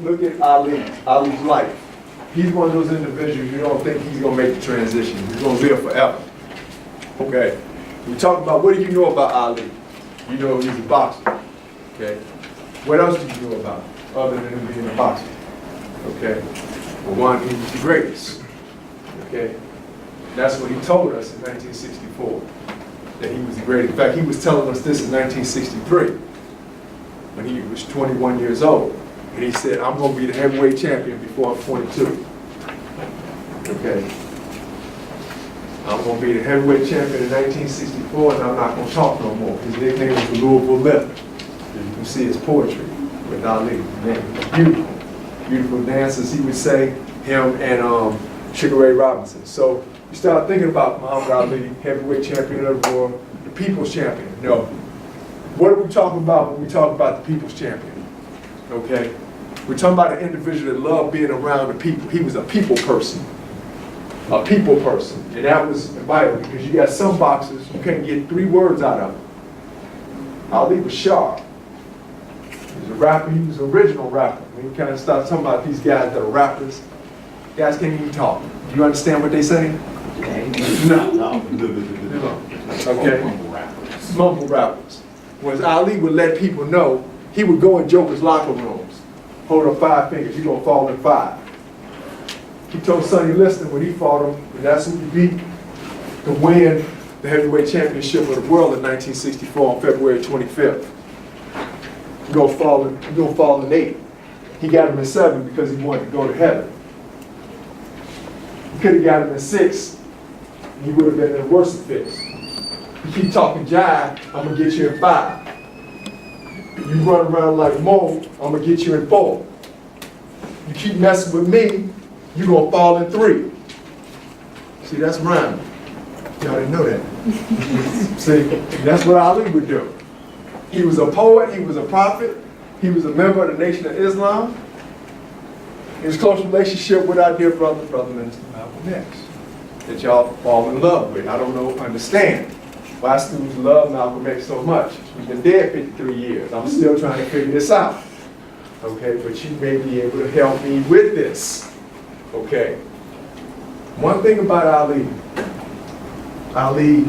look at Ali's life. He's one of those individuals you don't think he's gonna make the transition. He's gonna live forever. Okay. We talk about what do you know about Ali? You know he's a boxer. Okay. What else do you know about other than him being a boxer? Okay. For one, he was the greatest. Okay. That's what he told us in 1964. That he was the greatest. In fact, he was telling us this in 1963 when he was 21 years old. And he said, I'm going to be the heavyweight champion before I'm 22. Okay. I'm going to be the heavyweight champion in 1964 and I'm not going to talk no more. His nickname was the Louisville Lip. You can see his poetry with Ali. Man, beautiful. Beautiful dances, he would say, him and Sugar Ray Robinson. So you start thinking about Muhammad Ali, heavyweight champion of the world, the people's champion. No. What are we talking about when we talk about the people's champion? Okay? We're talking about an individual that loved being around the people. He was a people person. A people person. And that was vital because you got some boxers you can't get 3 words out of them. Ali was sharp. He was a rapper, he was an original rapper. When you kind of start talking about these guys that are rappers, guys can't even talk. Do you understand what they're saying? No. Okay. Mumble rappers. Whereas Ali would let people know, he would go in Joker's locker rooms, hold up 5 fingers, you're going to fall in 5. He told Sonny Liston when he fought him, and that's who he beat to win the heavyweight championship of the world in 1964 on February 25th. You're gonna fall in 8. He got him in 7 because he wanted to go to heaven. He could have got him in 6, and he would have been in a worse fix. You keep talking jive, I'm gonna get you in 5. You run around like Mo, I'm gonna get you in 4. You keep messing with me, you're gonna fall in 3. See, that's rhyming. Y'all didn't know that. See, that's what Ali would do. He was a poet, he was a prophet, he was a member of the Nation of Islam. His close relationship with our dear brother Minister Malcolm X, that y'all fall in love with. I don't know, understand why students love Malcolm X so much. He's been dead 53 years. I'm still trying to figure this out. Okay, but you may be able to help me with this. Okay. One thing about Ali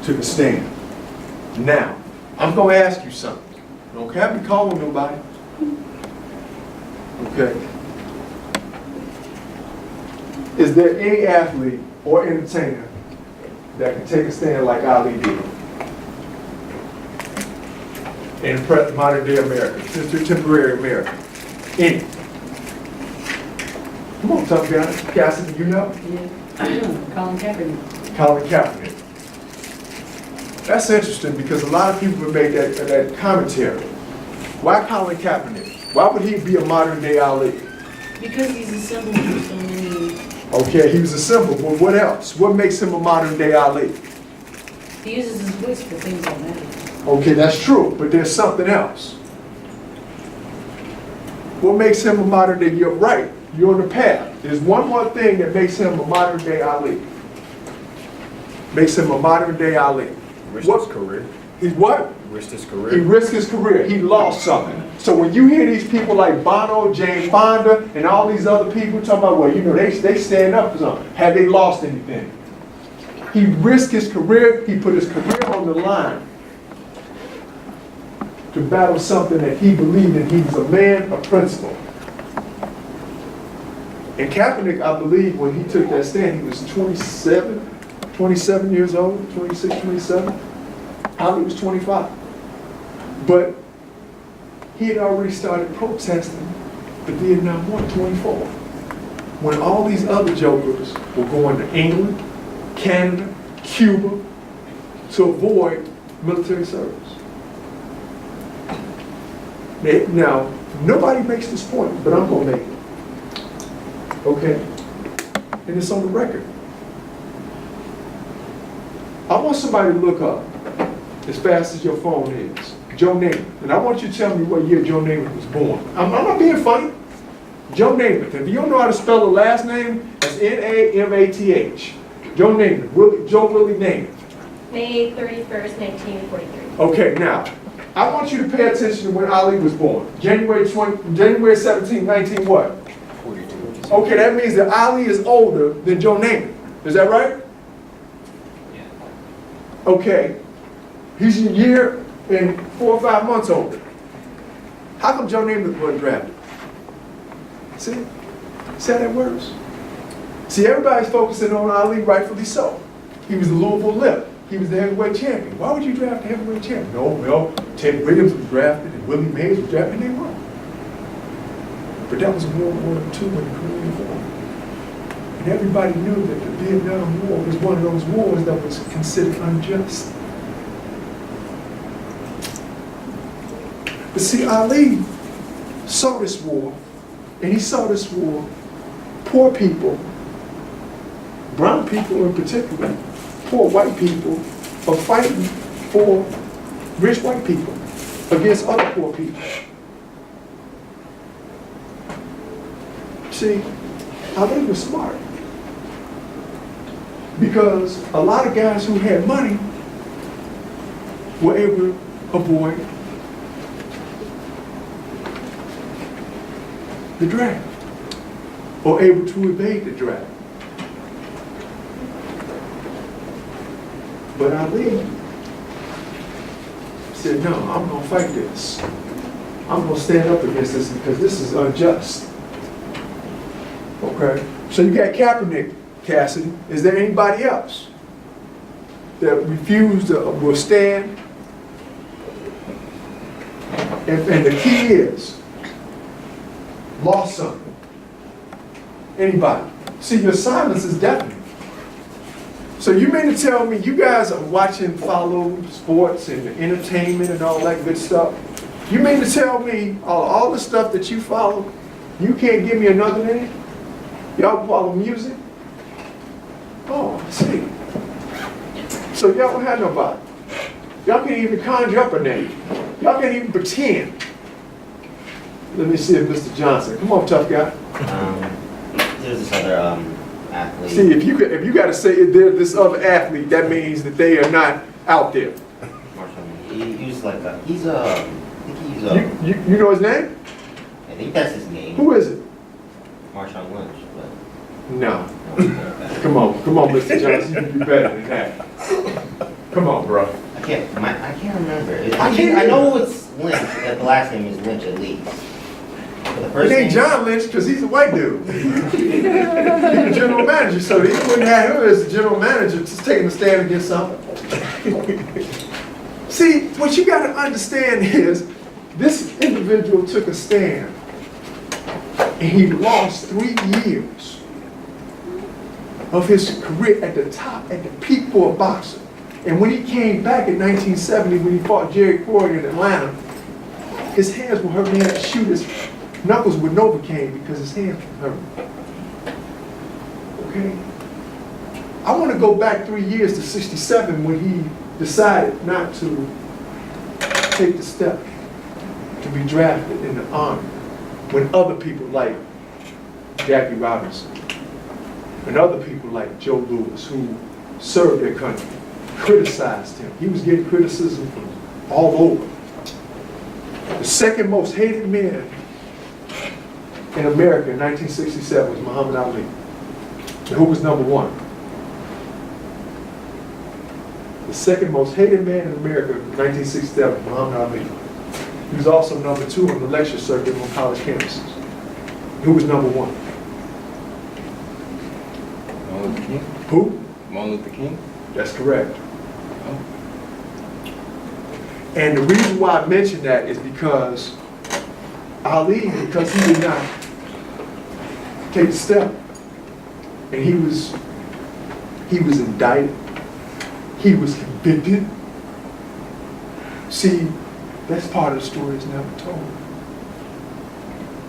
took a stand. Now, I'm going to ask you something. Don't have me calling nobody. Okay. Is there any athlete or entertainer that can take a stand like Ali did in modern day America, contemporary America? Any? Come on, talk about it. Cassidy, you know? Yeah. Colin Kaepernick. Colin Kaepernick. That's interesting because a lot of people have made that commentary. Why Colin Kaepernick? Why would he be a modern day Ali? Because he's a symbol for so many. Okay, he was a symbol, but what else? What makes him a modern day Ali? He uses his voice for things that matter. Okay, that's true, but there's something else. What makes him a modern day? You're right, you're on the path. There's one more thing that makes him a modern day Ali. Makes him a modern day Ali. Risked his career. He's what? Risked his career. He risked his career. He lost something. So when you hear these people like Bono, Jane Fonda, and all these other people talking about, well, you know, they stand up for something. Have they lost anything? He risked his career. He put his career on the line to battle something that he believed in. He was a man of principle. And Kaepernick, I believe, when he took that stand, he was 27 years old, 26, 27. Ali was 25. But he had already started protesting the Vietnam War, 24. When all these other jokers were going to England, Canada, Cuba to avoid military service. Now, nobody makes this point, but I'm going to make it. Okay? And it's on the record. I want somebody to look up, as fast as your phone is, Joe Namath. And I want you to tell me what year Joe Namath was born. I'm not being funny. Joe Namath. If you don't know how to spell the last name, it's N-A-M-A-T-H. Joe Namath. Joe Willie Namath. May 31st, 1943. Okay, now, I want you to pay attention to when Ali was born. January 17, 19 what? 42. Okay, that means that Ali is older than Joe Namath. Is that right? Yeah. Okay. He's a year and 4 or 5 months older. How come Joe Namath wasn't drafted? See? See how that works? See, everybody's focusing on Ali, rightfully so. He was the Louisville Lip. He was the heavyweight champion. Why would you draft the heavyweight champion? No, well, Ted Williams was drafted and Willie Mays was drafted and they won. But that was World War II and the Korean War. And everybody knew that the Vietnam War was one of those wars that was considered unjust. But see, Ali saw this war, and he saw this war, poor people, brown people in particular, poor white people are fighting for rich white people against other poor people. See, Ali was smart because a lot of guys who had money were able to avoid the draft or able to evade the draft. But Ali said, no, I'm going to fight this. I'm going to stand up against this because this is unjust. Okay? So you got Kaepernick, Cassidy. Is there anybody else that refused to withstand? And the key is, lost something. Anybody? See, your silence is deafening. So you mean to tell me you guys are watching, follow sports and entertainment and all that good stuff? You mean to tell me all the stuff that you follow, you can't give me another name? Y'all follow music? Oh, I see. So y'all don't have nobody. Y'all can't even conjure up a name. Y'all can't even pretend. Let me see if Mr. Johnson. Come on, tough guy. There's this other athlete. See, if you got to say there's this other athlete, that means that they are not out there. He was like I think he's a. You know his name? I think that's his name. Who is it? Marshawn Lynch, No. but Come on, Mr. Johnson. You can do better than that. Come on, bro. I can't remember. I know it's Lynch. That the last name is Lynch at least. But the It first ain't name, John Lynch because he's a white dude. He's the general manager, so he wouldn't have him as the general manager just taking a stand against something. See, what you got to understand is this individual took a stand and he lost 3 years of his career at the top, at the peak for a boxer. And when he came back in 1970, when he fought Jerry Corey in Atlanta, his hands were hurting. He had to shoot his knuckles with Novocaine because his hands were hurting. Okay? I want to go back 3 years to 67 when he decided not to take the step to be drafted in the Army. When other people like Jackie Robinson and other people like Joe Louis, who served their country, criticized him. He was getting criticism from all over. The second most hated man in America in 1967 was Muhammad Ali. And who was number one? The second most hated man in America in 1967 was Muhammad Ali. He was also number 2 on the lecture circuit on college campuses. Who was number 1? Martin Luther King? Who? Martin Luther King? That's correct. Oh. And the reason why I mention that is because Ali, because he did not take the step, and he was indicted, he was convicted. See, that's part of the story that's never told.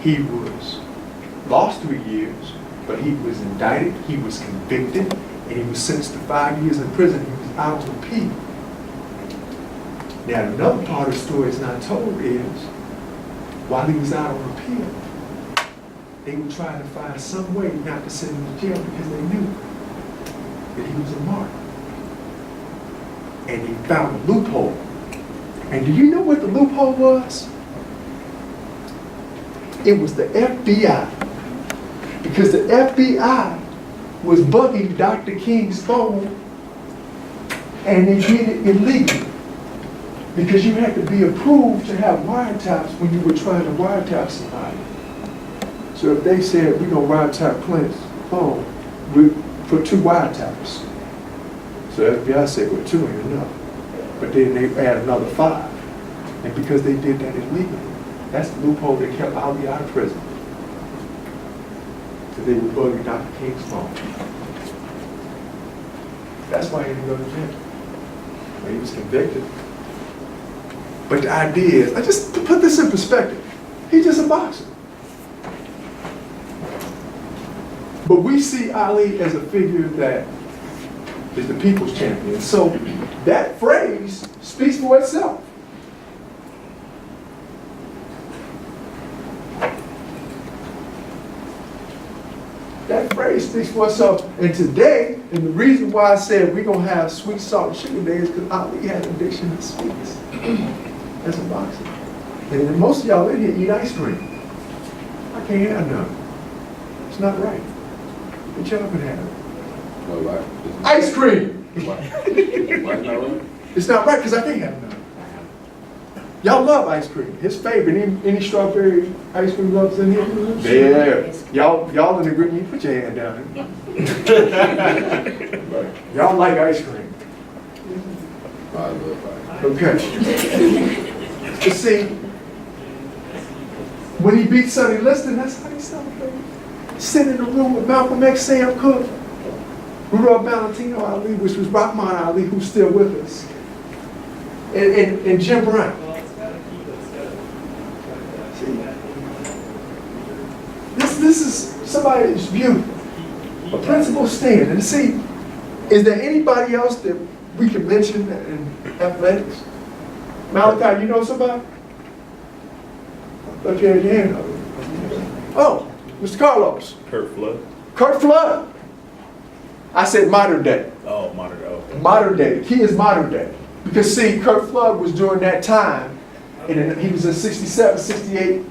He was lost 3 years, but he was indicted, he was convicted, and he was sentenced to 5 years in prison. He was out on appeal. Now, another part of the story that's not told is, while he was out on appeal, they were trying to find some way not to send him to jail because they knew that he was a martyr. And they found a loophole. And do you know what the loophole was? It was the FBI. Because the FBI was bugging Dr. King's phone, and they did it illegally. Because you had to be approved to have wiretaps when you were trying to wiretap somebody. So if they said, we're going to wiretap Clint's phone, we put 2 wiretaps. So FBI said, well, 2 ain't enough. But then they add another 5. And because they did that illegally, that's the loophole that kept Ali out of prison. So they were bugging Dr. King's phone. That's why he didn't go to jail. Well, he was convicted. But the idea is, just to put this in perspective, he's just a boxer. But we see Ali as a figure that is the people's champion. So that phrase speaks for itself. That phrase speaks for itself. And today, and the reason why I said we're going to have sweet, salt, and sugar days, because Ali had an addiction to sweets as a boxer. And most of y'all in here eat ice cream. I can't have none. It's not right. What y'all can have? Why? Ice cream! Why not right? It's not right because I can't have none. Y'all love ice cream. His favorite. Any strawberry ice cream lovers in here? Yeah. Y'all in agreement? You put your hand down. Y'all like ice cream. I love ice. Okay. You see, when he beat Sonny Liston, that's how he celebrated. Sitting in the room with Malcolm X, Sam Cooke, Rudolph Valentino Ali, which was Rahman Ali, who's still with us, and Jim Brown. See, this is somebody that's beautiful, a principled stand. And see, is there anybody else that we can mention in athletics? Malachi, you know somebody? Thought you had your hand up. Oh, Mr. Carlos. Kurt Flood. Kurt Flood. I said modern day. Oh, modern day. Okay. Modern day. The key is modern day. Because see, Kurt Flood was during that time, and he was in 67, 68.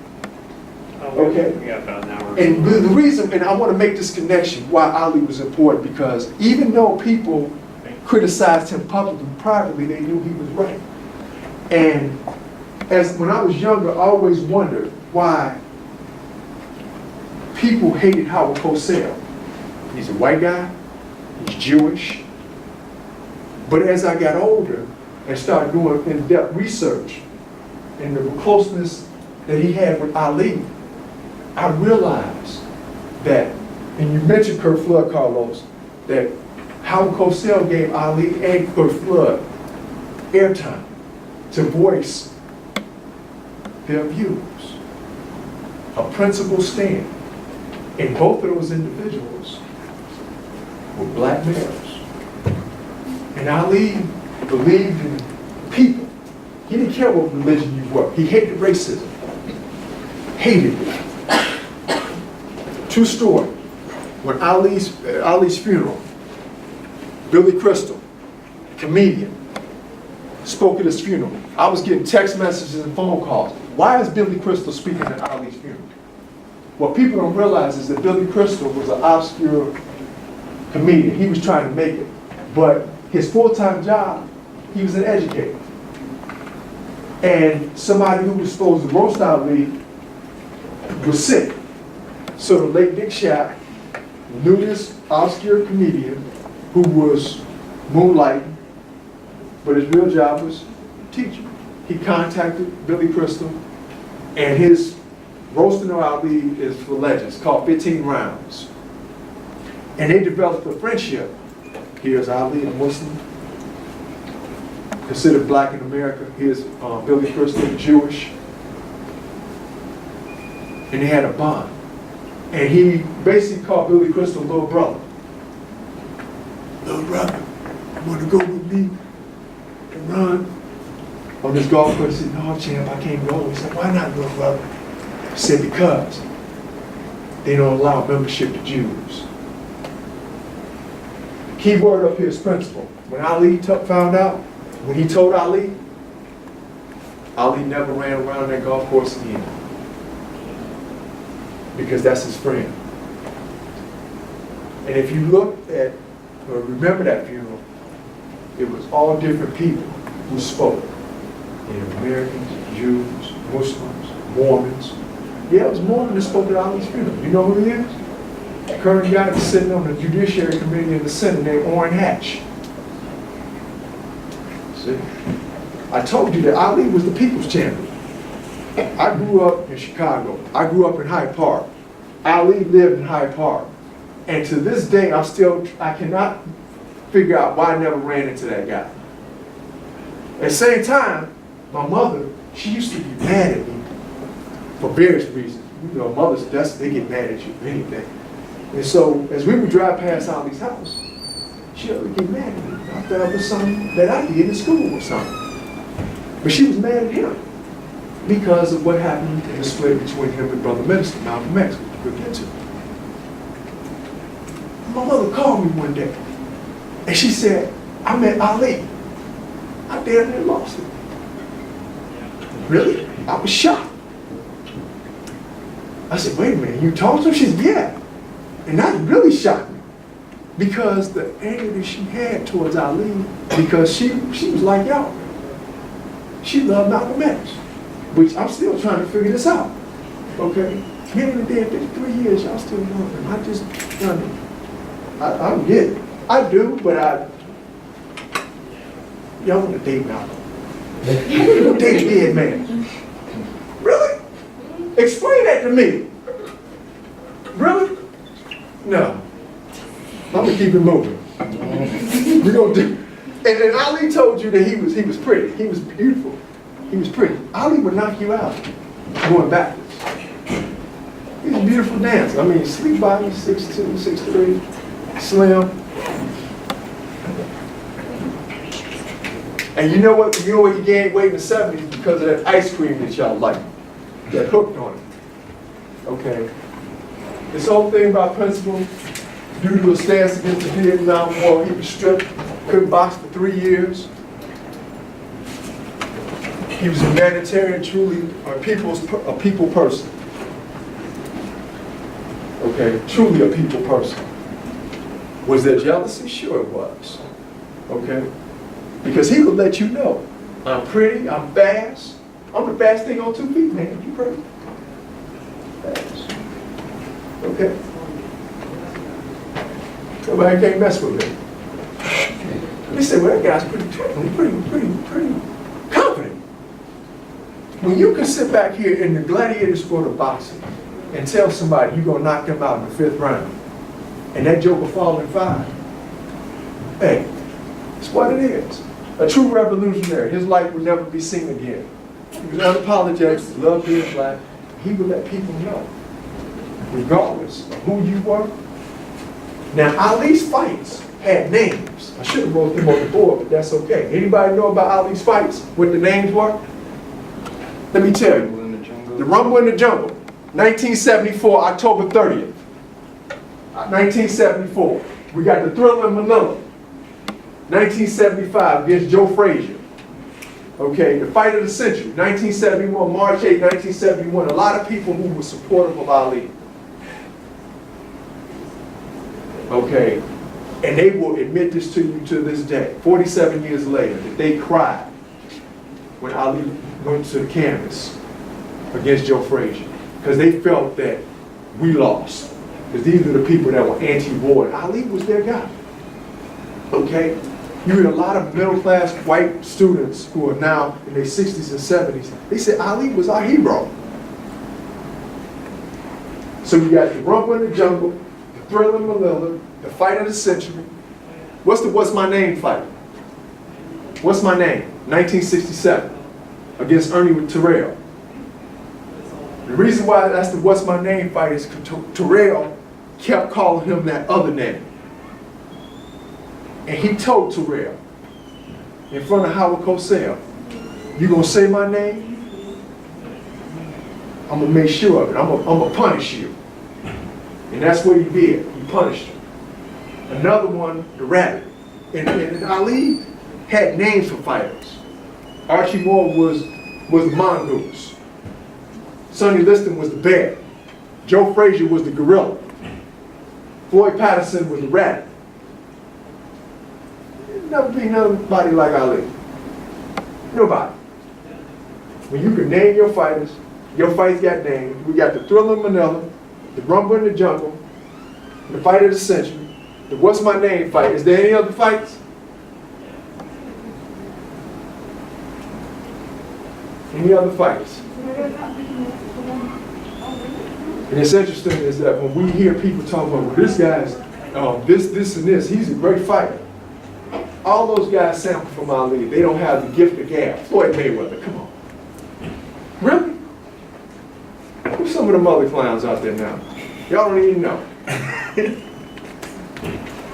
Okay. We got about an hour. And the reason, and I want to make this connection, why Ali was important, because even though people criticized him publicly, privately, they knew he was right. And when I was younger, I always wondered why people hated Howard Cosell. He's a white guy, he's Jewish. But as I got older and started doing in-depth research and the closeness that he had with Ali, I realized that, and you mentioned Kurt Flood, Carlos, that Howard Cosell gave Ali and Kurt Flood airtime to voice their views, a principled stand. And both of those individuals were black males. And Ali believed in people. He didn't care what religion you were. He hated racism. Hated it. True story. When Ali's funeral, Billy Crystal, comedian, spoke at his funeral. I was getting text messages and phone calls. Why is Billy Crystal speaking at Ali's funeral? What people don't realize is that Billy Crystal was an obscure comedian. He was trying to make it. But his full-time job, he was an educator. And somebody who was supposed to roast Ali was sick. So the late Dick Shack knew this obscure comedian who was moonlighting, but his real job was teaching. He contacted Billy Crystal, and his roasting of Ali is for legends, called 15 Rounds. And they developed a friendship. Here's Ali, a Muslim, considered black in America. Here's Billy Crystal, Jewish. And they had a bond. And he basically called Billy Crystal little brother. Little brother, you want to go with me and run on this golf course? He said, no, champ, I can't go. He said, why not, little brother? He said, because they don't allow membership to Jews. Key word up here is principle. When Ali found out, when he told Ali, Ali never ran around that golf course again. Because that's his friend. And if you look at, or remember that funeral, it was all different people who spoke. Native Americans, Jews, Muslims, Mormons. Yeah, it was Mormon that spoke at Ali's funeral. You know who he is? The current guy that's sitting on the Judiciary Committee in the Senate named Orrin Hatch. See? I told you that Ali was the people's champion. I grew up in Chicago. I grew up in Hyde Park. Ali lived in Hyde Park. And to this day, I cannot figure out why I never ran into that guy. At the same time, my mother, she used to be mad at me for various reasons. You know, mothers, they get mad at you for anything. And so, as we would drive past Ali's house, she would get mad at me. I thought it was something that I did in school or something. But she was mad at him because of what happened in the split between him and Brother Minister, Malcolm X, which we'll get to. My mother called me one day, and she said, I met Ali. I damn near lost it. Really? I was shocked. I said, wait a minute, you talked to him? She said, yeah. And that really shocked me. Because the anger that she had towards Ali, because she was like y'all. She loved Malcolm X, which I'm still trying to figure this out. Okay? Him and dead 53 years, y'all still love him. I just, I don't get it. I do, but y'all want to date Malcolm. You want to date a dead man. Really? Explain that to me. Really? No. I'm going to keep it moving. We're going to do. And then Ali told you that he was pretty. He was beautiful. He was pretty. Ali would knock you out going backwards. He's a beautiful dancer. I mean, sleek body, 6'2", 6'3", slim. And you know what? You know what he gained weight in the 70s because of that ice cream that y'all like. That hooked on it. Okay. This whole thing about principle, due to a stance against the Vietnam War, he was stripped. Couldn't box for 3 years. He was a humanitarian, truly a people person. Okay, truly a people person. Was there jealousy? Sure it was. Okay, because he would let you know, I'm pretty, I'm fast. I'm the fastest thing on 2 feet, man. You pretty? Fast. Okay. Nobody can't mess with me. They say, well, that guy's pretty confident. When you can sit back here in the gladiator sport of boxing and tell somebody you're going to knock them out in the 5th round, and that joker fall in 5, hey, it's what it is. A true revolutionary, his light will never be seen again. He was unapologetic, he loved being black. He would let people know, regardless of who you were. Now, Ali's fights had names. I should have wrote them on the board, but that's okay. Anybody know about Ali's fights? What the names were? Let me tell you. The Rumble in the Jungle, 1974, October 30th. 1974. We got the Thriller in Manila, 1975 against Joe Frazier. Okay, the Fight of the Century, 1971, March 8, 1971. A lot of people who were supportive of Ali. Okay, and they will admit this to you to this day, 47 years later, that they cried when Ali went to the canvas against Joe Frazier, because they felt that we lost, because these are the people that were anti-war, and Ali was their guy. Okay, you had a lot of middle-class white students who are now in their 60s and 70s. They said Ali was our hero. So you got the Rumble in the Jungle, the Thriller in Manila, the Fight of the Century. What's my name fight? What's my name? 1967 against Ernie Terrell. The reason why that's the what's my name fight is Terrell kept calling him that other name. And he told Terrell in front of Howard Cosell, you gonna say my name? I'm gonna make sure of it. I'm gonna punish you. And that's what he did. He punished him. Another one, the Rabbit. And Ali had names for fighters. Archie Moore was was the mongoose. Sonny Liston was the bear. Joe Frazier was the gorilla. Floyd Patterson was the rabbit. There'll never be nobody like Ali. Nobody. When you can name your fighters, your fights got named. We got the Thriller in Manila, the Rumble in the Jungle, the Fight of the Century, the What's My Name fight. Is there any other fights? Any other fights? And it's interesting is that when we hear people talk about, well, this guy's this, and this, he's a great fighter. All those guys sample from Ali. They don't have the gift of gab. Floyd Mayweather, come on. Really? Who's some of them other clowns out there now? Y'all don't even know.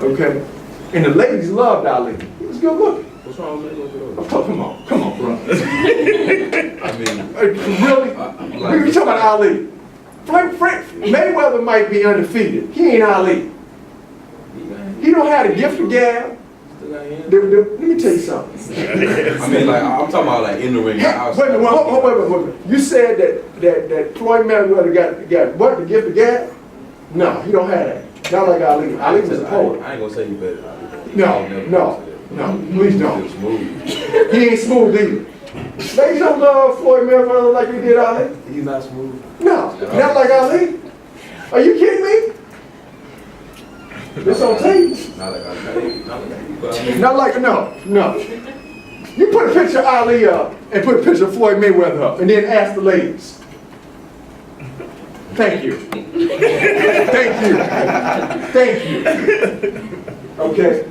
Okay? And the ladies loved Ali. He was good looking. What's wrong with Mayweather? Oh, come on, bro. I mean, Really? We talking about Ali. Mayweather might be undefeated. He ain't Ali. He don't have the gift of gab. Let me tell you something. I mean, like, I'm talking about like in the ring. Wait a minute, wait. You said that Floyd Mayweather got what, the gift of gab? No, he don't have that. Not like Ali. Ali was a poet. I ain't gonna say you better. No, please don't. He's smooth. He ain't smooth either. Ladies don't love Floyd Mayweather like we did Ali. He's not smooth. No, not like Ali. Are you kidding me? It's on tape. Not like I Not like, no. You put a picture of Ali up and put a picture of Floyd Mayweather up and then ask the ladies. Thank you. Thank you. Okay?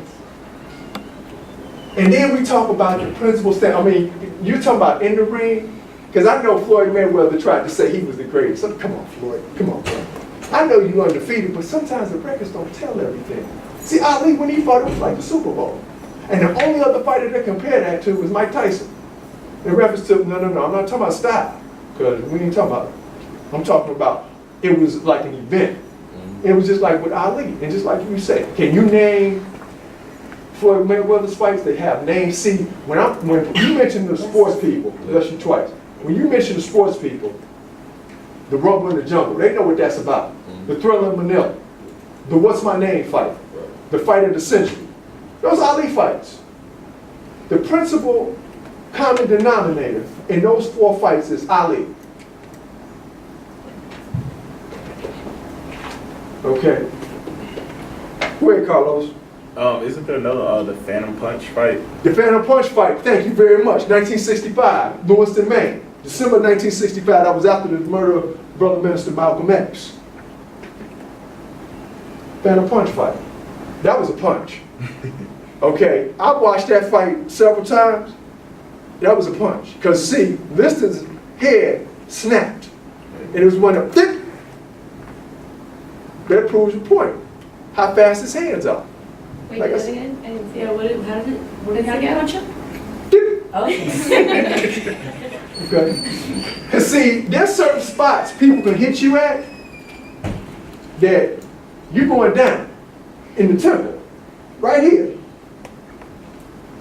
And then we talk about the principles thing. I mean, you talking about in the ring? Because I know Floyd Mayweather tried to say he was the greatest. So, come on, Floyd. Come on, bro. I know you undefeated, but sometimes the records don't tell everything. See, Ali, when he fought, it was like the Super Bowl. And the only other fighter to compare that to was Mike Tyson. In reference to, no, I'm not talking about style, because we ain't talking about it. I'm talking about, it was like an event. It was just like with Ali, and just like you said, can you name Floyd Mayweather's fights? They have names. See, when you mention the sports people, bless you twice, when you mention the sports people, the Rumble in the Jungle, they know what that's about. The Thriller in Manila, the What's My Name fight, the Fight of the Century. Those Ali fights. The principal common denominator in those 4 fights is Ali. Okay. Go ahead, Carlos. Isn't there another, the Phantom Punch fight? The Phantom Punch fight, thank you very much. 1965, Lewiston, Maine. December 1965, that was after the murder of Brother Minister Malcolm X. Phantom Punch fight. That was a punch. Okay, I watched that fight several times. That was a punch. Because see, Liston's head snapped. And it was one of them. That proves your point. How fast his hands are. Wait, Like I do that said. again? I didn't see it. What did he get? Oh. Okay. And see, there's certain spots people can hit you at that you're going down in the temple. Right here.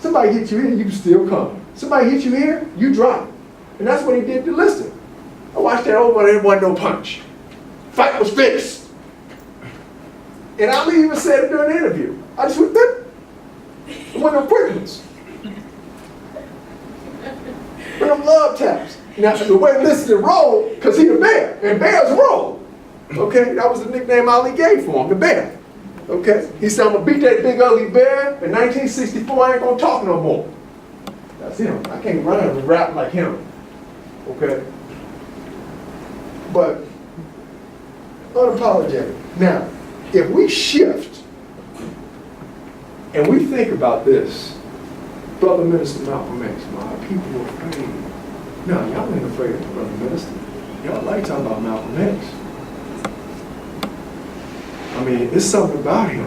Somebody hit you here, you can still come. Somebody hit you here, you drop. And that's what he did to Liston. I watched that over and there wasn't no punch. Fight was fixed. And Ali even said it during the interview. I just went there. It wasn't no quick ones. But them love taps. Now, the way Liston rolled, because he a bear, and bears roll. Okay, that was the nickname Ali gave for him, the bear. Okay, he said, I'm gonna beat that big ugly bear. In 1964, I ain't gonna talk no more. That's him. I can't run and rap like him. Okay? But, unapologetic. Now, if we shift and we think about this, Brother Minister Malcolm X, my people were afraid. No, y'all ain't afraid of the Brother Minister. Y'all like talking about Malcolm X. I mean, it's something about him. I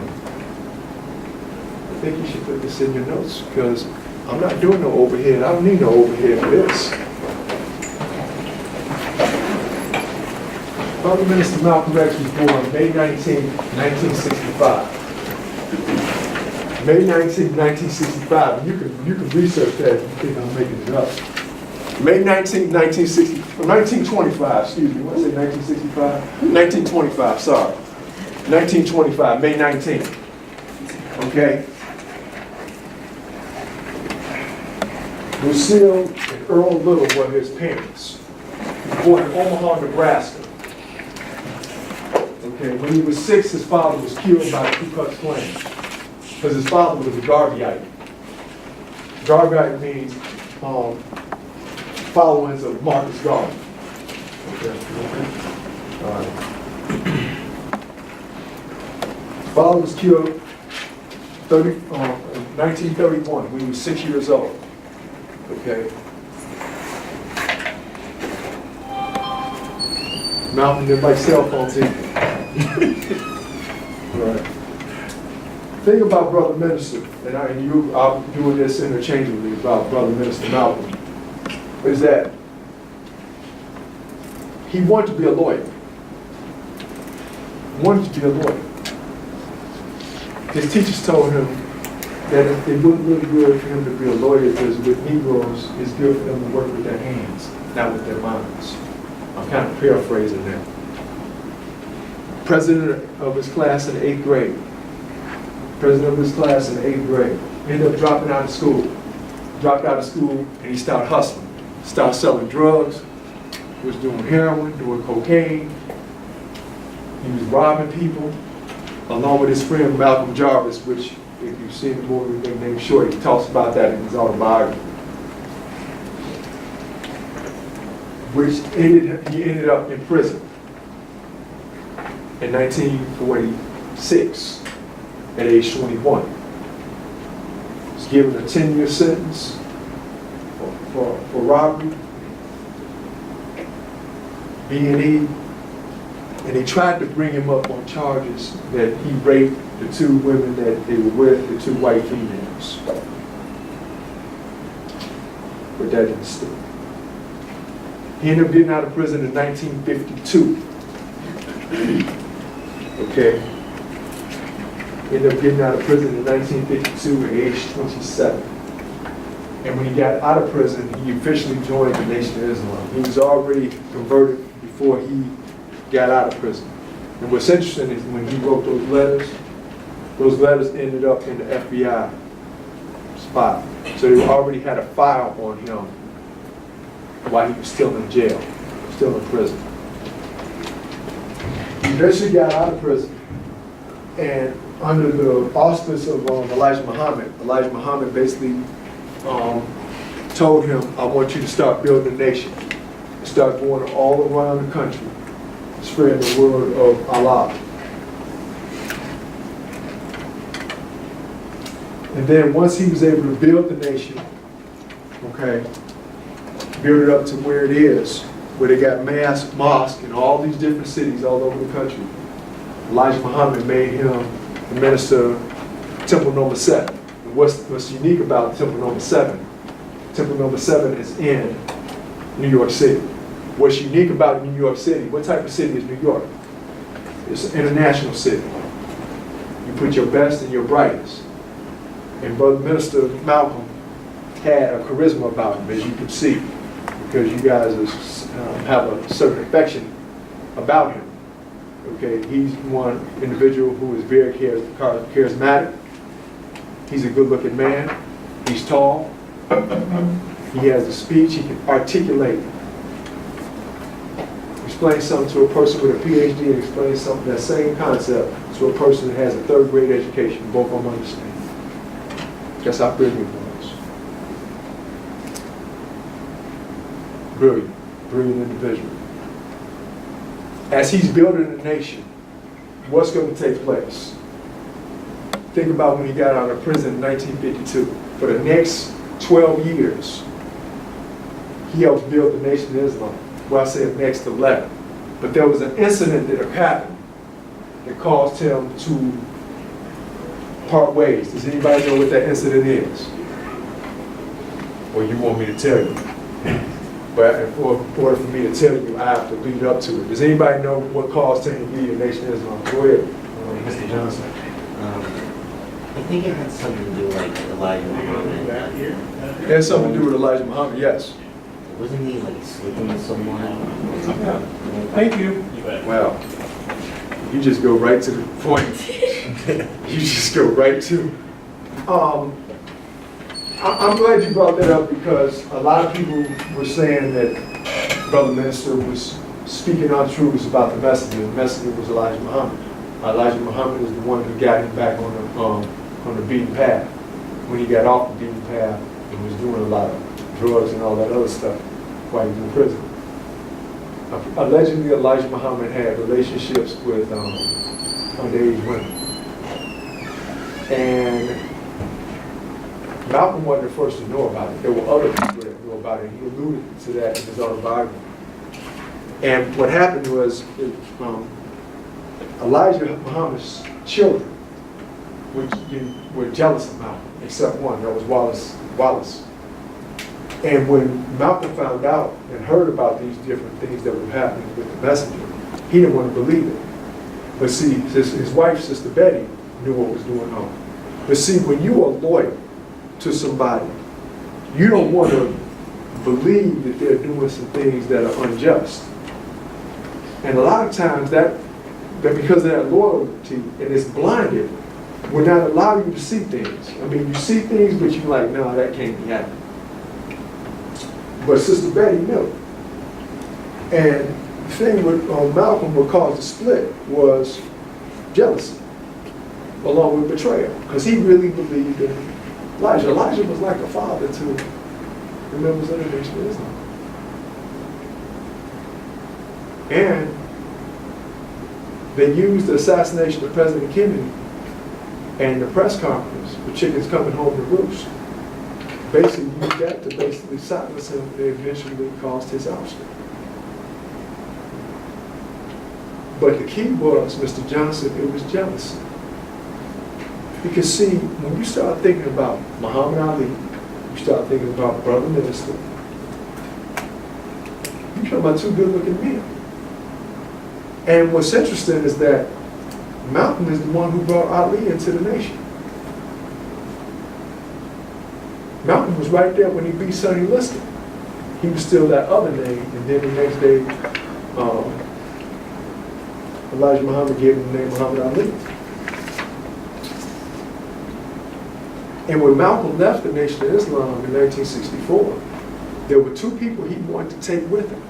think you should put this in your notes, because I'm not doing no overhead. I don't need no overhead for this. Brother Minister Malcolm X was born May 19, 1965. May 19, 1965. You can research that if you think I'm making it up. May 19, 1925, excuse me, what did I say, 1965? 1925, sorry. 1925, May 19th. Okay? Lucille and Earl Little were his parents. He was born in Omaha, Nebraska. Okay, when he was 6, his father was killed by the Ku Klux Klan because his father was a Garveyite. Garveyite means followers of Marcus Garvey. Okay. All right. His father was killed 1931 when he was 6 years old. Okay. Malcolm didn't like cell phones either. Right. Thing about Brother Minister, and I'm doing this interchangeably about Brother Minister Malcolm, is that he wanted to be a lawyer. He wanted to be a lawyer. His teachers told him that it wasn't really good for him to be a lawyer because with Negroes, it's good for them to work with their hands, not with their minds. I'm kind of paraphrasing that. President of his class in the 8th grade. President of his class in the 8th grade. Ended up dropping out of school. Dropped out of school and he started hustling. Started selling drugs. He was doing heroin, doing cocaine. He was robbing people, along with his friend Malcolm Jarvis, which if you've seen the movie Big Name Short, he talks about that in his autobiography. Which he ended up in prison in 1946 at age 21. He was given a 10-year sentence for robbery, B&E, and they tried to bring him up on charges that he raped the 2 women that they were with, the 2 white females. But that didn't stick. He ended up getting out of prison in 1952. Okay. He ended up getting out of prison in 1952 at age 27. And when he got out of prison, he officially joined the Nation of Islam. He was already converted before he got out of prison. And what's interesting is when he wrote those letters ended up in the FBI spot. So they already had a file on him while he was still in jail, still in prison. He eventually got out of prison, and under the auspice of Elijah Muhammad basically told him, I want you to start building a nation. Start going all around the country, spreading the word of Allah. And then once he was able to build the nation, okay, build it up to where it is, where they got mosques in all these different cities all over the country. Elijah Muhammad made him the minister of Temple number 7. And what's unique about Temple number 7? Temple number 7 is in New York City. What's unique about New York City? What type of city is New York? It's an international city. You put your best and your brightest. And Brother Minister Malcolm had a charisma about him, as you can see, because you guys have a certain affection about him. Okay, he's one individual who is very charismatic. He's a good-looking man. He's tall. He has a speech. He can articulate. Explain something to a person with a PhD and explain something, that same concept, to a person that has a 3rd grade education. Both of them understand. That's how brilliant he was. Brilliant individual. As he's building a nation, what's going to take place? Think about when he got out of prison in 1952. For the next 12 years, he helped build the Nation of Islam. Well, I said next 11. But there was an incident that happened that caused him to part ways. Does anybody know what that incident is? Or you want me to tell you? But in order for me to tell you, I have to lead up to it. Does anybody know what caused him to lead the Nation of Islam? Go ahead, Mr. Johnson. I think it had something to do with like Elijah Muhammad. It has something to do with Elijah Muhammad, yes. Wasn't he like sleeping with someone? Thank you. Well, you just go right to the point. You just go right to. I'm glad you brought that up because a lot of people were saying that Brother Minister was speaking untruths about the messenger. The messenger was Elijah Muhammad. Elijah Muhammad is the one who got him back on the beaten path when he got off the beaten path and was doing a lot of drugs and all that other stuff while he was in prison. Allegedly, Elijah Muhammad had relationships with underage women. And Malcolm wasn't the first to know about it. There were other people that knew about it. He alluded to that in his autobiography. And what happened was Elijah Muhammad's children were jealous of Malcolm, except one, that was Wallace. And when Malcolm found out and heard about these different things that were happening with the messenger, he didn't want to believe it. But see, his wife, Sister Betty, knew what was going on. But see, when you are loyal to somebody, you don't want to believe that they're doing some things that are unjust. And a lot of times that because of that loyalty and it's blinded, will not allow you to see things. I mean, you see things, but you're like, no, that can't be happening. But Sister Betty knew. And the thing with Malcolm what caused the split was jealousy, along with betrayal, because he really believed in Elijah. Elijah was like a father to the members of the Nation of Islam. And they used the assassination of President Kennedy and the press conference for chickens coming home to roost. Basically used that to basically silence him and eventually caused his ousting. But the key was, Mr. Johnson, it was jealousy. Because see, when you start thinking about Muhammad Ali, you start thinking about Brother Minister, you're talking about two good-looking men. And what's interesting is that Malcolm is the one who brought Ali into the nation. Malcolm was right there when he beat Sonny Liston. He was still that other name, and then the next day, Elijah Muhammad gave him the name Muhammad Ali. And when Malcolm left the Nation of Islam in 1964, there were two people he wanted to take with him.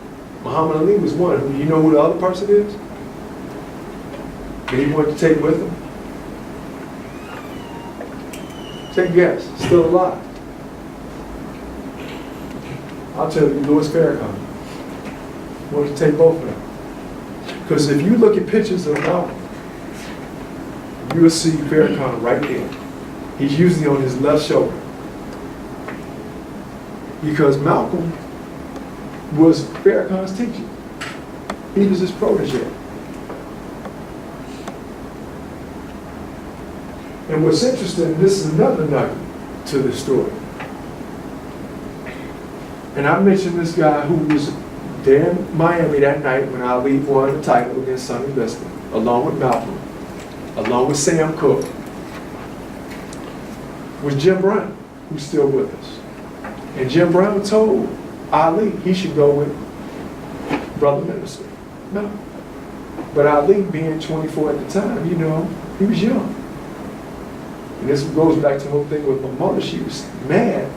Muhammad Ali was one. You know who the other person is? That he wanted to take with him? Take a guess. Still alive. I'll tell you, Louis Farrakhan. Wanted to take both of them. Because if you look at pictures of Malcolm, you will see Farrakhan right there. He's usually on his left shoulder. Because Malcolm was Farrakhan's teacher. He was his protege. And what's interesting, this is another nugget to the story. And I mentioned this guy who was there in Miami that night when Ali won the title against Sonny Liston, along with Malcolm, along with Sam Cooke, was Jim Brown, who's still with us. And Jim Brown told Ali he should go with Brother Minister. No. But Ali, being 24 at the time, you know, he was young. And this goes back to the whole thing with my mother. She was mad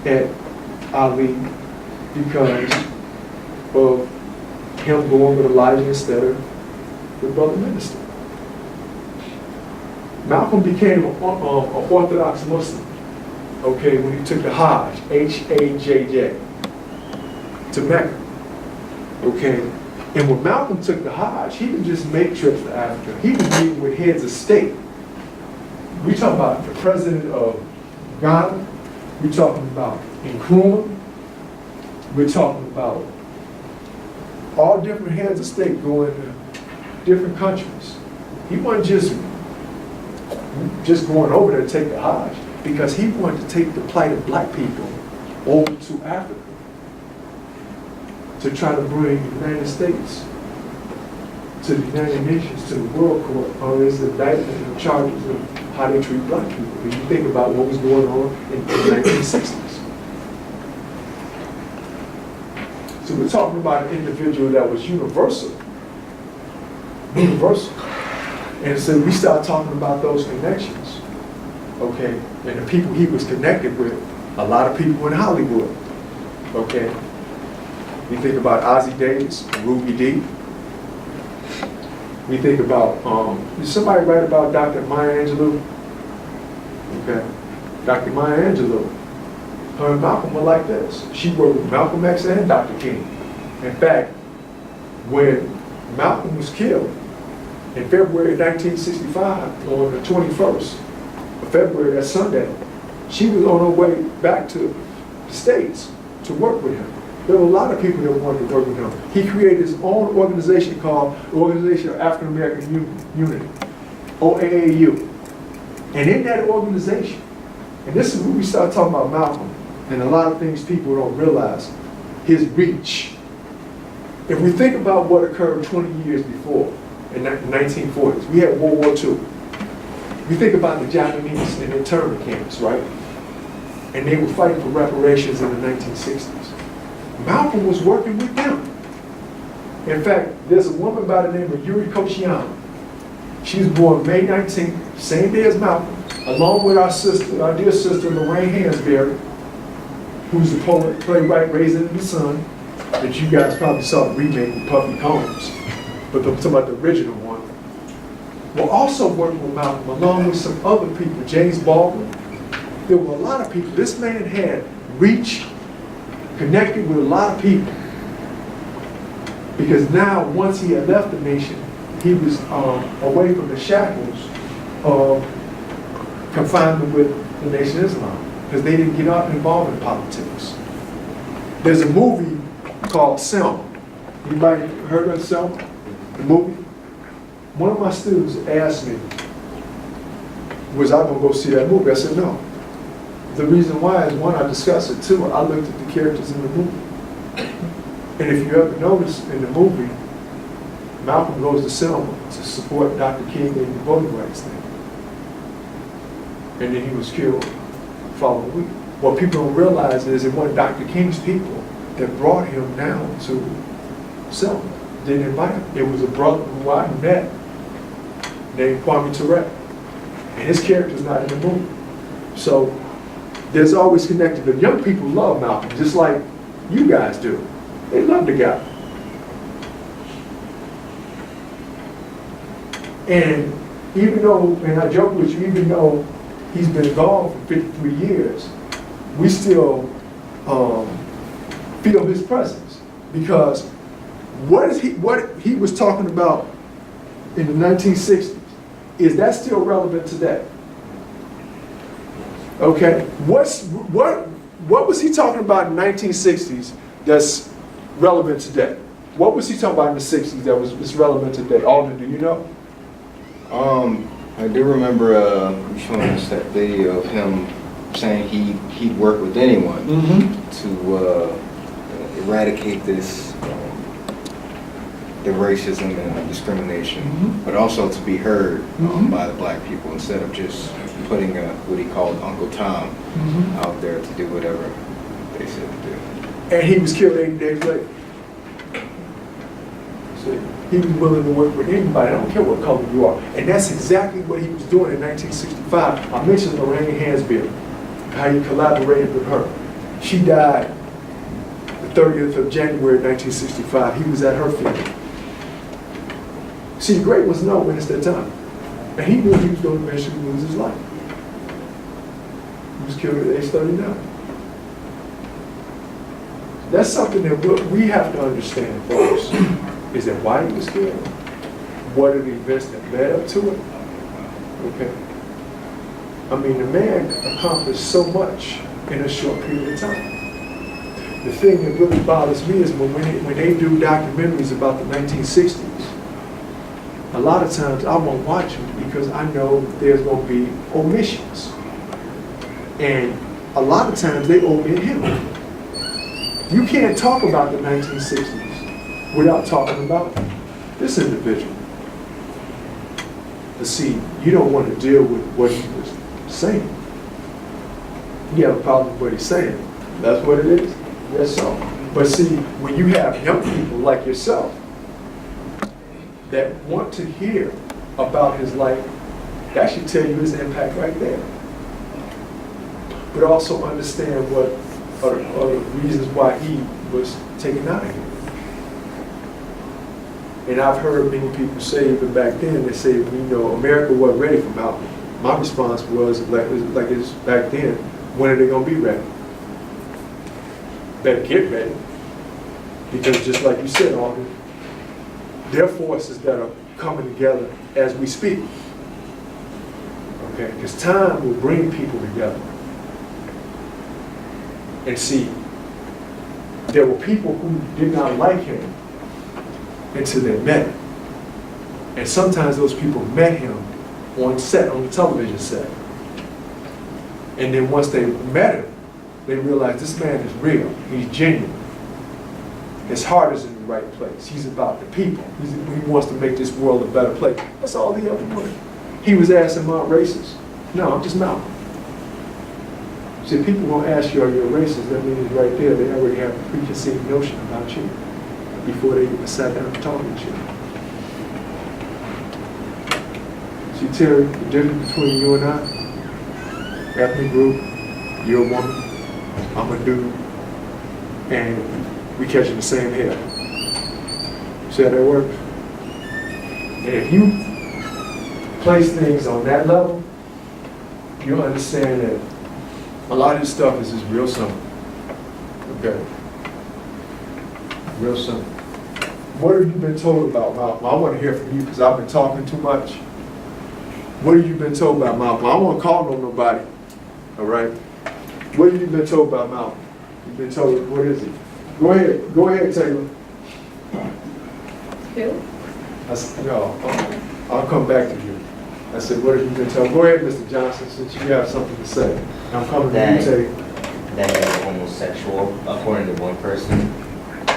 at Ali because of him going with Elijah instead of with Brother Minister. Malcolm became an Orthodox Muslim, okay, when he took the Hajj, H-A-J-J, to Mecca, okay? And when Malcolm took the Hajj, he didn't just make trips to Africa. He was meeting with heads of state. We talking about the president of Ghana. We're talking about Nkrumah. We're talking about all different heads of state going to different countries. He wasn't just going over there to take the Hajj, because he wanted to take the plight of black people over to Africa to try to bring the United States to the United Nations, to the World Court on his indictment and charges of how they treat black people. When you think about what was going on in the 1960s. So we're talking about an individual that was universal. Universal. And so we start talking about those connections, okay? And the people he was connected with, a lot of people in Hollywood, okay? We think about Ozzie Davis, Ruby Dee. We think about, did somebody write about Dr. Maya Angelou? Okay. Dr. Maya Angelou, her and Malcolm were like this. She worked with Malcolm X and Dr. King. In fact, when Malcolm was killed in February 1965, on the 21st of February, that Sunday, she was on her way back to the States to work with him. There were a lot of people that wanted to work with him. He created his own organization called the Organization of African American Unity, OAAU. And in that organization, and this is when we start talking about Malcolm, and a lot of things people don't realize, his reach. If we think about what occurred 20 years before, in the 1940s, we had World War II. We think about the Japanese in internment camps, right? And they were fighting for reparations in the 1960s. Malcolm was working with them. In fact, there's a woman by the name of Yuri Kochiyama. She was born May 19th, same day as Malcolm, along with our sister, our dear sister Lorraine Hansberry, who's the poet, playwright, Raisin in the Sun, that you guys probably saw the remake with Puffy Combs, but I'm talking about the original one. We're also working with Malcolm, along with some other people, James Baldwin. There were a lot of people. This man had reach, connected with a lot of people. Because now, once he had left the nation, he was away from the shackles of confinement with the Nation of Islam, because they didn't get involved in politics. There's a movie called Selma. Anybody heard of Selma? The movie? One of my students asked me, was I going to go see that movie? I said, no. The reason why is, one, I discussed it. Two, I looked at the characters in the movie. And if you ever notice in the movie, Malcolm goes to Selma to support Dr. King in the voting rights thing. And then he was killed the following week. What people don't realize is it wasn't Dr. King's people that brought him down to Selma. Didn't invite him. It was a brother who I met named Kwame Ture. And his character's not in the movie. So there's always connected. The young people love Malcolm, just like you guys do. They love the guy. And even though, and I joke with you, even though he's been gone for 53 years, we still feel his presence. Because what he was talking about in the 1960s, is that still relevant today? Okay, what was he talking about in the 1960s that's relevant today? What was he talking about in the 60s that was relevant today? Alden, do you know? I do remember you showing us that video of him saying he'd work with anyone to eradicate this, the racism and discrimination, but also to be heard by the black people instead of just putting what he called Uncle Tom out there to do whatever they said to do. And he was killed 80 days later. So he was willing to work with anybody. I don't care what color you are. And that's exactly what he was doing in 1965. I mentioned Lorraine Hansberry, how he collaborated with her. She died the 30th of January 1965. He was at her funeral. See, the great was no witness that time. And he knew he was going to eventually lose his life. He was killed at age 39. That's something that we have to understand, folks, is that why he was killed, what are the events that led up to it, okay? I mean, the man accomplished so much in a short period of time. The thing that really bothers me is when they do documentaries about the 1960s, a lot of times I won't watch them because I know there's going to be omissions. And a lot of times they omit him. You can't talk about the 1960s without talking about this individual. But see, you don't want to deal with what he was saying. You have a problem with what he's saying. That's what it is. Yes, so. But see, when you have young people like yourself that want to hear about his life, that should tell you his impact right there. But also understand what are the reasons why he was taken out of here. And I've heard many people say, even back then, they say, America wasn't ready for Malcolm. My response was, like it's back then, when are they going to be ready? Better get ready. Because just like you said, Alden, there are forces that are coming together as we speak. Okay? Because time will bring people together. And see, there were people who did not like him until they met him. And sometimes those people met him on the television set. And then once they met him, they realized this man is real, he's genuine. His heart is in the right place. He's about the people. He wants to make this world a better place. That's all he ever wanted. He was asking, "Am I racist?" No, I'm just Malcolm. See, people won't ask you, "Are you a racist?" That means right there, they already have a preconceived notion about you before they even sat down and talked to you. See, Terry, the difference between you and I, ethnic group, you're a woman, I'm a dude, and we catching the same hell. See how that works? And if you place things on that level, you'll understand that a lot of this stuff is just real simple. Okay? Real simple. What have you been told about Malcolm? I want to hear from you because I've been talking too much. What have you been told about Malcolm? I don't want to call on nobody. All right? What have you been told about Malcolm? You've been told, what is it? Go ahead, Taylor. Who? I said, no, I'll come back to you. I said, what have you been told? Go ahead, Mr. Johnson, since you have something to say. I'm coming to you, Taylor. That is homosexual, according to one person.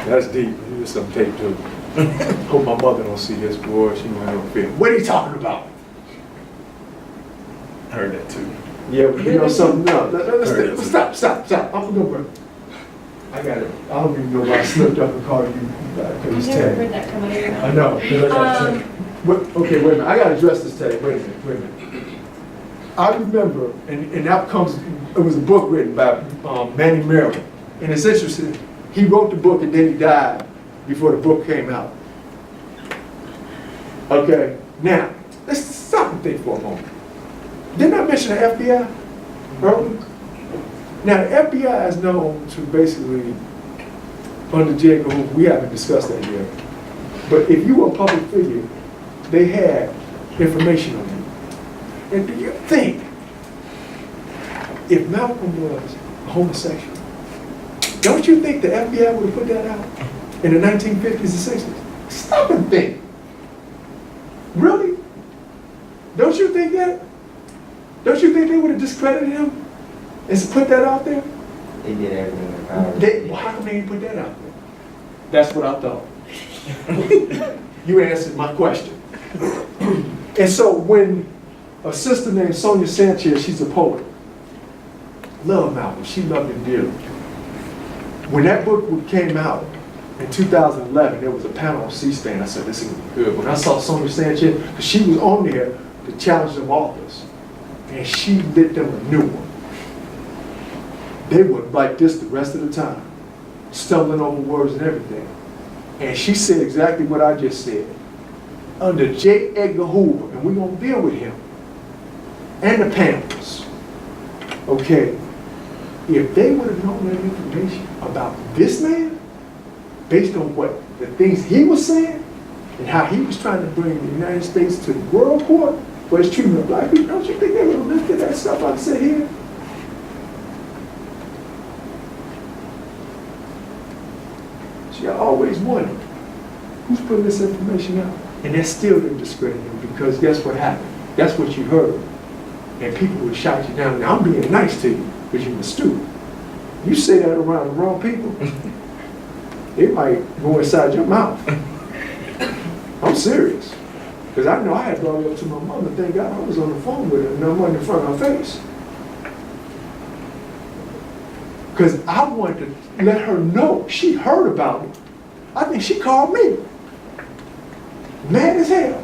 That's deep. There's some tape too. Hope my mother don't see this, boy. She don't have no fear. What are you talking about? I heard that too. Yeah, but you know something? No, stop. I'm gonna go. I got it. I don't even know why I slipped up and called you. I've It's never Ted. heard that come out of your mouth. I know. 'Cause I got Ted. Okay, wait a minute. I gotta address this, Ted. Wait a minute. I remember, and that comes. It was a book written by Manny Merrill, and it's interesting. He wrote the book and then he died before the book came out. Okay, now, let's stop and think for a moment. Didn't I mention the FBI earlier? Now, the FBI is known to basically, under J. Edgar Hoover, we haven't discussed that yet, but if you were a public figure, they had information on you. And do you think, if Malcolm was a homosexual, don't you think the FBI would have put that out in the 1950s and 60s? Stop and think. Really? Don't you think that? Don't you think they would have discredited him and put that out there? They did everything in their power. Well, how come they didn't put that out there? That's what I thought. You answered my question. And so when a sister named Sonia Sanchez, she's a poet, loved Malcolm, she loved him dearly. When that book came out in 2011, there was a panel on C-SPAN. I said, this is good. When I saw Sonia Sanchez, because she was on there to challenge them authors, and she lit them a new one. They were like this the rest of the time, stumbling over words and everything. And she said exactly what I just said. Under J. Edgar Hoover, and we're going to deal with him, and the panels, okay, if they would have known that information about this man, based on what the things he was saying, and how he was trying to bring the United States to the world court for his treatment of black people, don't you think they would have lifted that stuff I said here? See, I always wondered, who's putting this information out? And they still didn't discredit him, because guess what happened? That's what you heard. And people would shout you down. Now, I'm being nice to you, because you're a student. You say that around the wrong people, it might go inside your mouth. I'm serious. Because I know I had brought it up to my mother. Thank God I was on the phone with her, and I wasn't in front of her face. Because I wanted to let her know she heard about it. I think she called me. Mad as hell.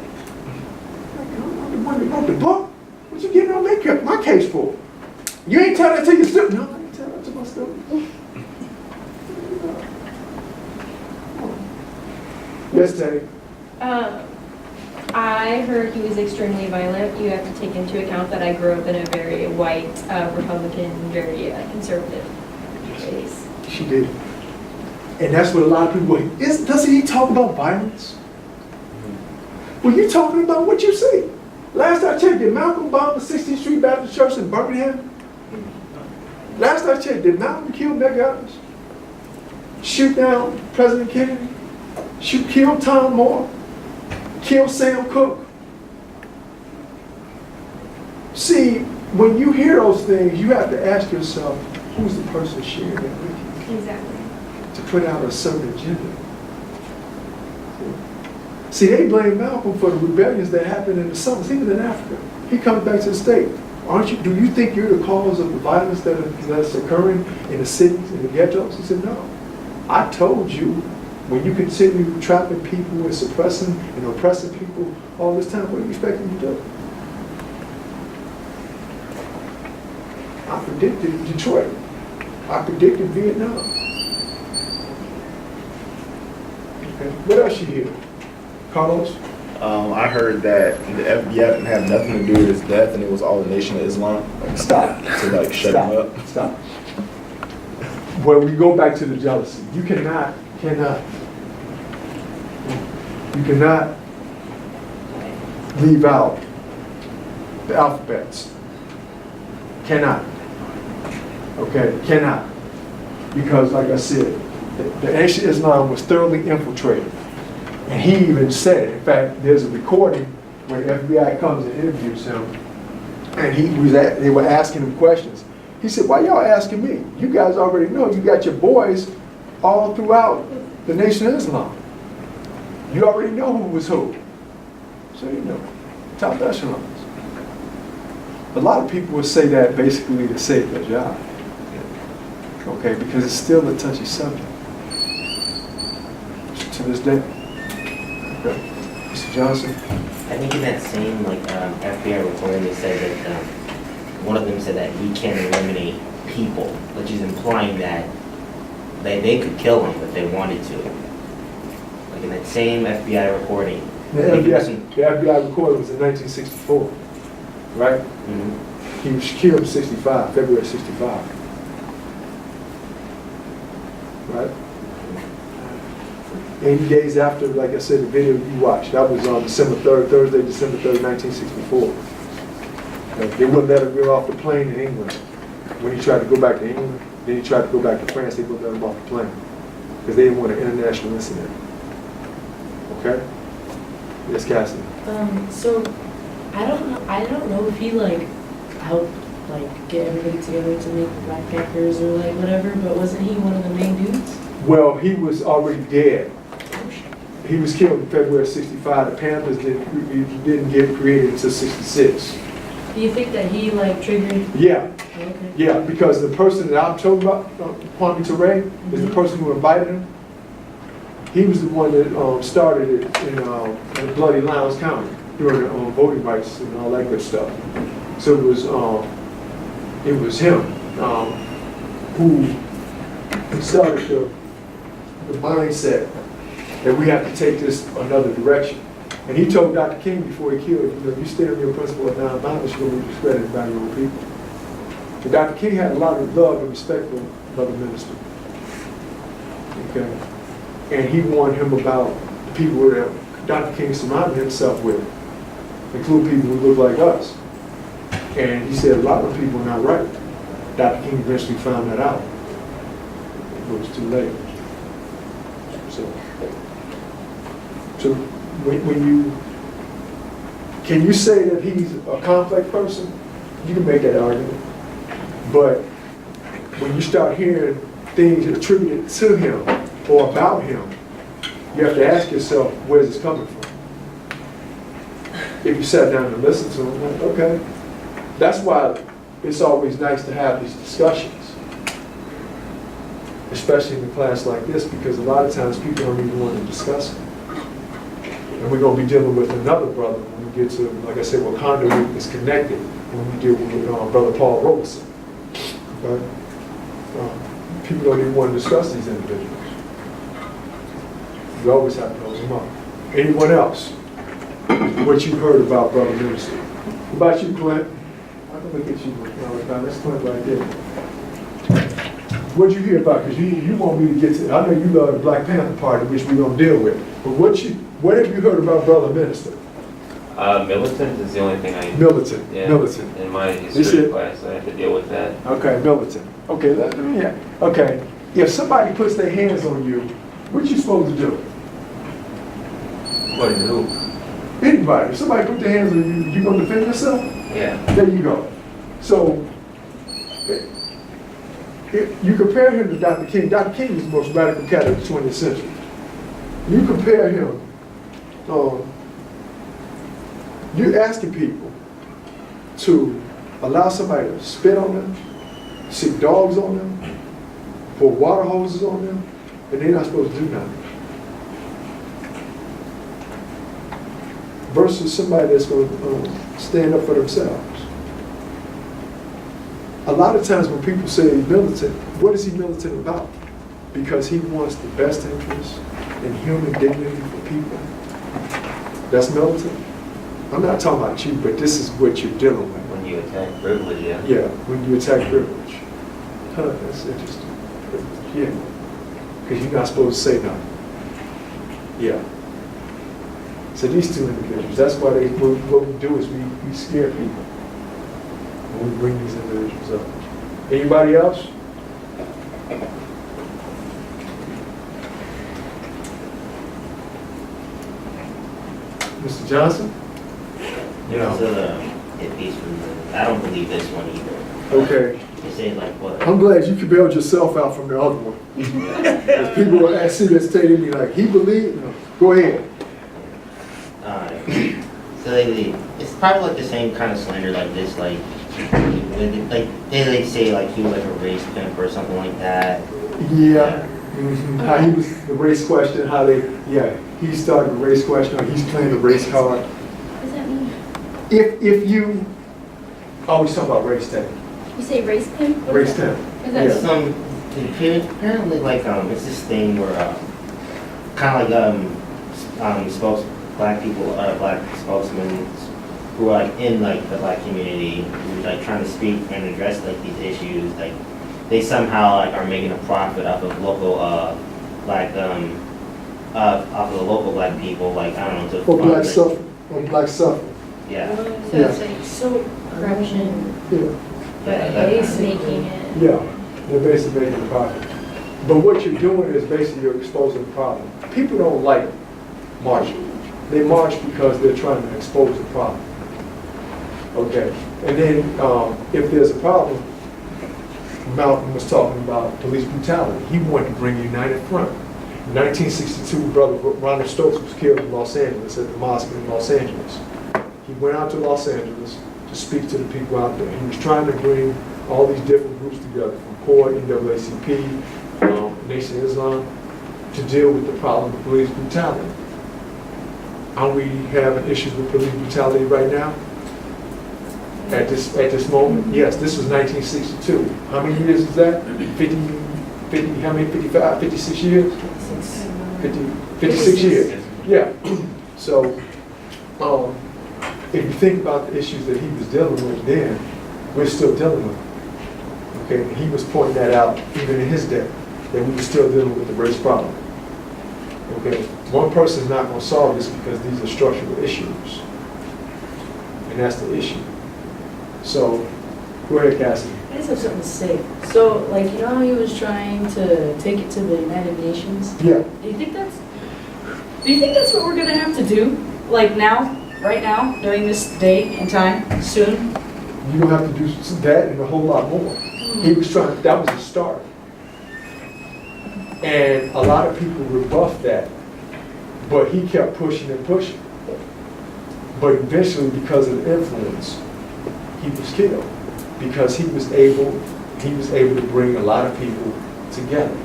I'm the one that wrote the book. What you getting on my case for? You ain't tell that to your student. No, I ain't tell that to my student. Yes, Teddy. I heard he was extremely violent. You have to take into account that I grew up in a very white, Republican, very conservative place. She did. And that's what a lot of people, doesn't he talk about violence? Well, you're talking about what you see. Last I checked, did Malcolm bomb the 16th Street Baptist Church in Birmingham? Last I checked, did Malcolm kill McGuinness? Shoot down President Kennedy? Kill Tom Moore? Kill Sam Cooke? See, when you hear those things, you have to ask yourself, who's the person sharing that with you? Exactly. To put out a certain agenda. See, they blame Malcolm for the rebellions that happened in the summers. He was in Africa. He comes back to the state. Do you think you're the cause of the violence that's occurring in the cities, in the ghettos? He said, no. I told you, when you continue trapping people and suppressing and oppressing people all this time, what do you expect them to do? I predicted Detroit. I predicted Vietnam. Okay. What else you hear? Carlos? I heard that the FBI didn't have nothing to do with his death, and it was all the Nation of Islam. Stop. To like shut him up. Stop. Well, we go back to the jealousy. You cannot leave out the alphabets. Cannot. Okay, cannot. Because like I said, the Nation of Islam was thoroughly infiltrated. And he even said, in fact, there's a recording where the FBI comes and interviews him, and they were asking him questions. He said, why y'all asking me? You guys already know. You got your boys all throughout the Nation of Islam. You already know who was who. So you know, top echelons. A lot of people would say that basically to save their job. Okay, because it's still a touchy subject to this day. Okay. Mr. Johnson? I think in that same FBI recording, they said that one of them said that we can't eliminate people, which is implying that they could kill them if they wanted to. Like in that same FBI recording. The FBI recording was in 1964, right? Mm-hmm. He was killed in 65, February 65. Right? 80 days after, like I said, the video you watched, that was on December 3rd, Thursday, December 3rd, 1964. They wouldn't let him get off the plane in England. When he tried to go back to England, then he tried to go back to France, they wouldn't let him off the plane. Because they didn't want an international incident. Okay? Yes, Cassidy. So I don't know if he helped get everybody together to make Black Panthers or whatever, but wasn't he one of the main dudes? Well, he was already dead. He was killed in February 65. The Panthers didn't get created until 66. Do you think that he triggered? Yeah. Okay. Yeah, because the person that I'm talking about, Kwame Ture, is the person who invited him. He was the one that started it in Bloody Lowndes County during the voting rights and all that good stuff. So it was him who started the mindset that we have to take this another direction. And he told Dr. King before he killed him, if you stand on your principle of nonviolence, you're going to be discredited by your own people. And Dr. King had a lot of love and respect for Brother Minister. Okay? And he warned him about the people that Dr. King surrounded himself with, including people who look like us. And he said a lot of people are not right. Dr. King eventually found that out. It was too late. So can you say that he's a complex person? You can make that argument. But when you start hearing things attributed to him or about him, you have to ask yourself, where's this coming from? If you sat down and listened to him, okay. That's why it's always nice to have these discussions. especially in a class like this, because a lot of times people don't even want to discuss it. And we're going to be dealing with another brother when we get to, like I said, Wakanda is connected when we deal with Brother Paul Robeson. Okay? People don't even want to discuss these individuals. You always have to close them up. Anyone else? What you heard about Brother Minister? What about you, Clint? I can look at you all the time. That's Clint right there. What'd you hear about? Because you want me to get to, I know you love the Black Panther Party, which we're going to deal with. But what have you heard about Brother Minister? Militant is the only thing I. Militant. Yeah, Militant. in my This history it? class, I have to deal with that. Okay, militant. Okay, yeah. Okay. If somebody puts their hands on you, what you supposed to do? What is who? Anybody. If somebody put their hands on you, you gonna defend yourself? Yeah. There you go. So, if you compare him to Dr. King. Dr. King was the most radical cat of the 20th century. You compare him, you're asking people to allow somebody to spit on them, sick dogs on them, pour water hoses on them, and they're not supposed to do nothing. Versus somebody that's going to stand up for themselves. A lot of times when people say he's militant, what is he militant about? Because he wants the best interest in human dignity for people. That's militant. I'm not talking about you, but this is what you're dealing with. When you attack privilege, yeah. Yeah, when you attack privilege. Huh, that's interesting. Yeah. Because you're not supposed to say nothing. Yeah. So these two individuals, that's why what we do is we scare people when we bring these individuals up. Anybody else? Mr. Johnson? Yeah. So it piece from I don't believe this one either. Okay. They say like what? I'm glad you bailed yourself out from the other one. Because people will actually that stay me like, he believed? No. Go ahead. So it's probably like the same kind of slander like this, like they say like he was like a race pimp or something like that. Yeah. Mm-hmm. How he was the race question, how he started the race question, or he's playing the race card. What does that mean? If you always talk about race tag. You say race pimp? What Race is that? tag. What does that Yeah. mean? Apparently like it's this thing where kind of like black people, black spokesmen who are like in like the black community, who like trying to speak and address like these issues, like they somehow like are making a profit off of local black off of the local black people, like I don't know. Or black suffer. Or black suffer. Yeah. So Yeah. it's like So, corruption, Yeah. but that- he's making it. Yeah. They're basically making a profit. But what you're doing is basically you're exposing the problem. People don't like marching. They march because they're trying to expose the problem. Okay. And then if there's a problem, Malcolm was talking about police brutality. He wanted to bring a united front. In 1962, Brother Ronald Stokes was killed in Los Angeles at the mosque in Los Angeles. He went out to Los Angeles to speak to the people out there. He was trying to bring all these different groups together, from CORE, NAACP, Nation of Islam, to deal with the problem of police brutality. Are we having issues with police brutality right now? At this moment? Yes, this was 1962. How many years is that? 50, how many, 55, 56 years? 56 years. Yeah. So, if you think about the issues that he was dealing with then, we're still dealing with them. Okay, and he was pointing that out even in his day, that we were still dealing with the race problem. Okay, one person's not going to solve this because these are structural issues. And that's the issue. So, go ahead, Cassidy. I just have something to say. So, like, you know how he was trying to take it to the United Nations? Yeah. Do you think that's what we're gonna have to do? Like now, right now, during this day and time, soon? You don't have to do that and a whole lot more. He was trying, that was the start. And a lot of people rebuffed that, but he kept pushing and pushing. But eventually, because of the influence, he was killed because he was able to bring a lot of people together.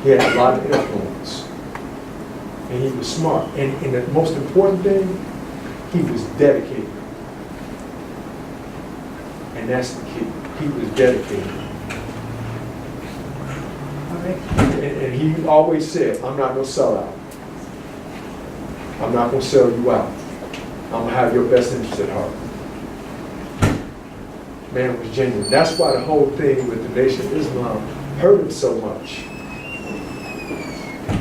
He had a lot of influence. And he was smart. And the most important thing, he was dedicated. And that's the key. He was dedicated. And he always said, I'm not going to sell out. I'm not going to sell you out. I'm going to have your best interest at heart. Man was genuine. That's why the whole thing with the Nation of Islam hurt him so much.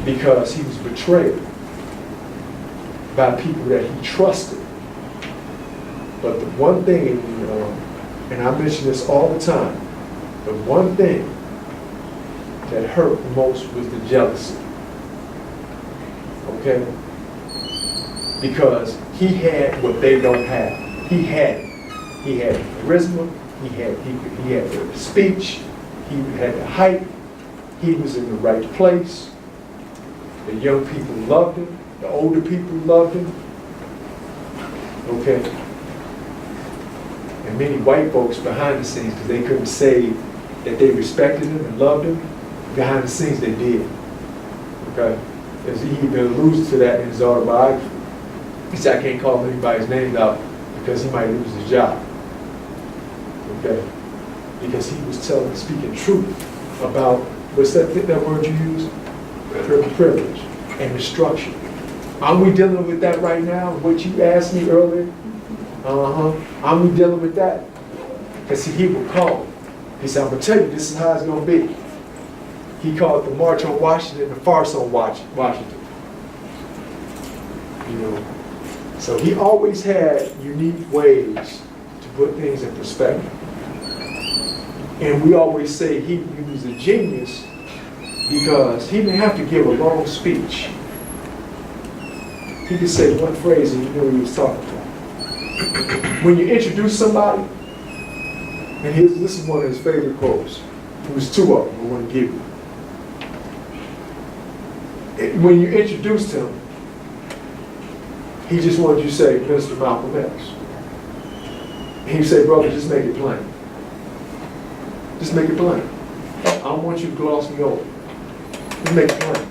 Because he was betrayed by people that he trusted. But the one thing, and I mention this all the time, the one thing that hurt the most was the jealousy. Okay? Because he had what they don't have. He had it. He had charisma, he had the speech, he had the height, he was in the right place. The young people loved him, the older people loved him. Okay? And many white folks behind the scenes, because they couldn't say that they respected him and loved him, behind the scenes they did. Okay? As he even alludes to that in his autobiography. He said, I can't call anybody's name out because he might lose his job. Okay? Because he was speaking truth about, what's that word you use? Privilege and destruction. Aren't we dealing with that right now? What you asked me earlier? Aren't we dealing with that? Because he would call. He said, I'm going to tell you, this is how it's going to be. He called the March on Washington the farce on Washington. You know, so he always had unique ways to put things in perspective. And we always say he was a genius because he didn't have to give a long speech. He could say one phrase and you knew what he was talking about. When you introduce somebody, and this is one of his favorite quotes. It was two of them I want to give you. When you introduced him, he just wanted you to say, Mr. Malcolm X. And he said, brother, just make it plain. Just make it plain. I don't want you to gloss me over. Just make it plain.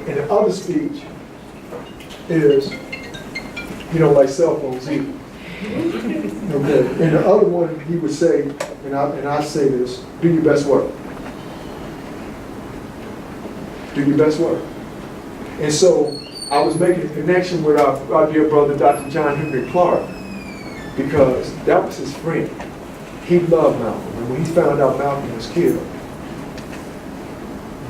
And the other speech is, you don't like cell phones either. Okay. And the other one, he would say, and I say this, do your best work. Do your best work. And so I was making a connection with our dear brother, Dr. John Henry Clark, because that was his friend. He loved Malcolm. And when he found out Malcolm was killed,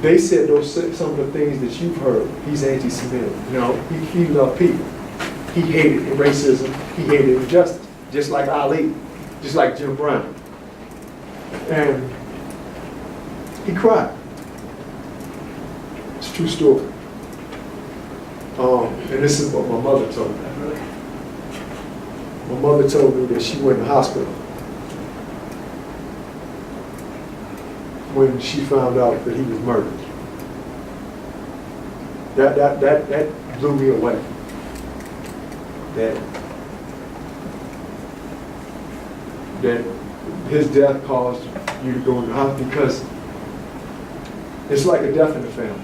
they said some of the things that you've heard. He's anti-Semitic. You know, he loved people. He hated racism. He hated injustice. Just like Ali. Just like Jim Brown. And he cried. It's a true story. And this is what my mother told me. My mother told me that she went to the hospital when she found out that he was murdered. That blew me away. That his death caused you to go in the hospital, because it's like a death in the family.